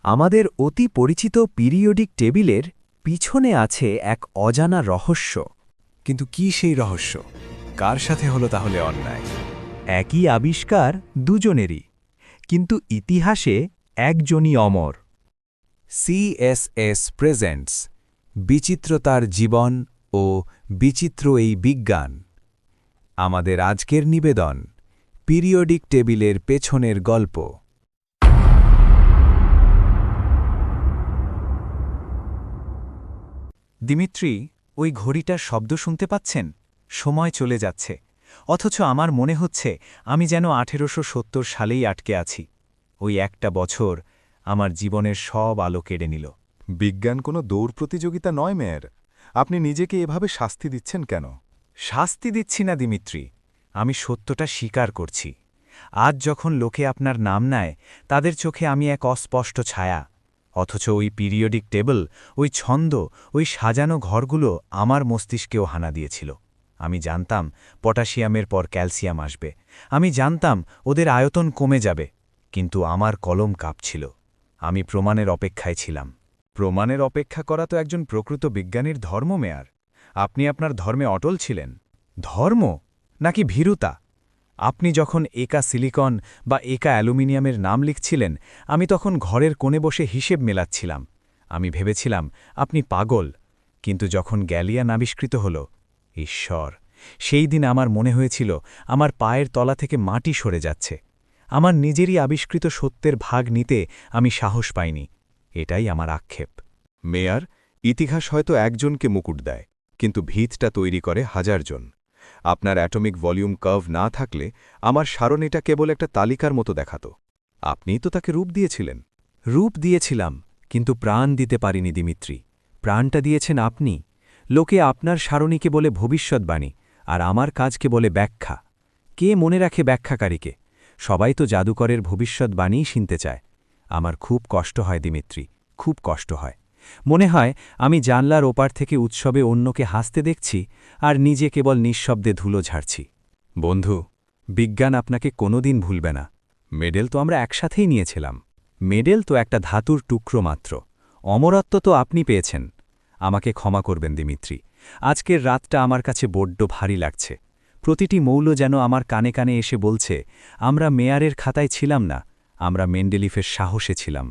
আমাদের অতি পরিচিত পিরিয়ডিক টেবিলের পিছনে আছে এক অজানা রহস্য। কিন্তু কি সেই রহস্য? কার সাথে হলো তাহলে অন্যায়? একই আবিষ্কার দুজনেরই, কিন্তু ইতিহাসে একজনই অমর। সিএসএস প্রেজেন্টস বিচিত্রতার জীবন ও বিচিত্র এই বিজ্ঞান। আমাদের আজকের নিবেদন পিরিয়ডিক টেবিলের পেছনের গল্প। দিমিত্রি, ওই ঘড়িটার শব্দ শুনতে পাচ্ছেন? সময় চলে যাচ্ছে, অথচ আমার মনে হচ্ছে আমি যেন 1870 সালেই আটকে আছি। ওই একটা বছর আমার জীবনের সব আলো কেড়ে নিল। বিজ্ঞান কোনো দৌড় প্রতিযোগিতা নয় মেয়ের। আপনি নিজেকে এভাবে শাস্তি দিচ্ছেন কেন? শাস্তি দিচ্ছি না দিমিত্রি, আমি সত্যটা স্বীকার করছি। আজ যখন লোকে আপনার নাম নেয়, তাদের চোখে আমি এক অস্পষ্ট ছায়া। অথচ ওই পিরিয়ডিক টেবল, ওই ছন্দ, ওই সাজানো ঘরগুলো আমার মস্তিষ্কেও হানা দিয়েছিল। আমি জানতাম পটাশিয়ামের পর ক্যালসিয়াম আসবে, আমি জানতাম ওদের আয়তন কমে যাবে, কিন্তু আমার কলম কাঁপছিল। আমি প্রমাণের অপেক্ষায় ছিলাম। প্রমাণের অপেক্ষা করা তো একজন প্রকৃত বিজ্ঞানীর ধর্ম মেয়ার। আপনি আপনার ধর্মে অটল ছিলেন। ধর্ম নাকি ভীরুতা? আপনি যখন একা সিলিকন বা একা অ্যালুমিনিয়ামের নাম লিখছিলেন, আমি তখন ঘরের কোণে বসে হিসেব মেলাচ্ছিলাম। আমি ভেবেছিলাম আপনি পাগল, কিন্তু যখন গ্যালিয়ান আবিষ্কৃত হল, ঈশ্বর, সেই দিন আমার মনে হয়েছিল আমার পায়ের তলা থেকে মাটি সরে যাচ্ছে। আমার নিজেরই আবিষ্কৃত সত্যের ভাগ নিতে আমি সাহস পাইনি। এটাই আমার আক্ষেপ। মেয়ার, ইতিহাস হয়তো একজনকে মুকুট দেয়, কিন্তু ভিতটা তৈরি করে হাজারজন। আপনার অ্যাটমিক ভলিউম কার্ভ না থাকলে আমার সারণীটা কেবল একটা তালিকার মতো দেখাত। আপনিই তো তাকে রূপ দিয়েছিলেন। রূপ দিয়েছিলাম, কিন্তু প্রাণ দিতে পারিনি দিমিত্রি। প্রাণটা দিয়েছেন আপনি। লোকে আপনার সারণীকে বলে ভবিষ্যৎবাণী, আর আমার কাজকে বলে ব্যাখ্যা। কে মনে রাখে ব্যাখ্যাকারীকে? সবাই তো জাদুকরের ভবিষ্যৎবাণীই শুনতে চায়। আমার খুব কষ্ট হয় দিমিত্রি, খুব কষ্ট হয়। মনে হয় আমি জানলার ওপার থেকে উৎসবে অন্যকে হাসতে দেখছি, আর নিজে কেবল নিঃশব্দে ধুলো ঝাড়ছি। বন্ধু, বিজ্ঞান আপনাকে কোনোদিন ভুলবে না। মেডেল তো আমরা একসাথেই নিয়েছিলাম। মেডেল তো একটা ধাতুর টুকরো মাত্র। অমরত্ব তো আপনি পেয়েছেন। আমাকে ক্ষমা করবেন দিমিত্রি, আজকের রাতটা আমার কাছে বড্ড ভারী লাগছে। প্রতিটি মৌল যেন আমার কানে কানে এসে বলছে, আমরা মেয়ারের খাতায় ছিলাম না, আমরা মেন্ডেলিফের সাহসে ছিলাম।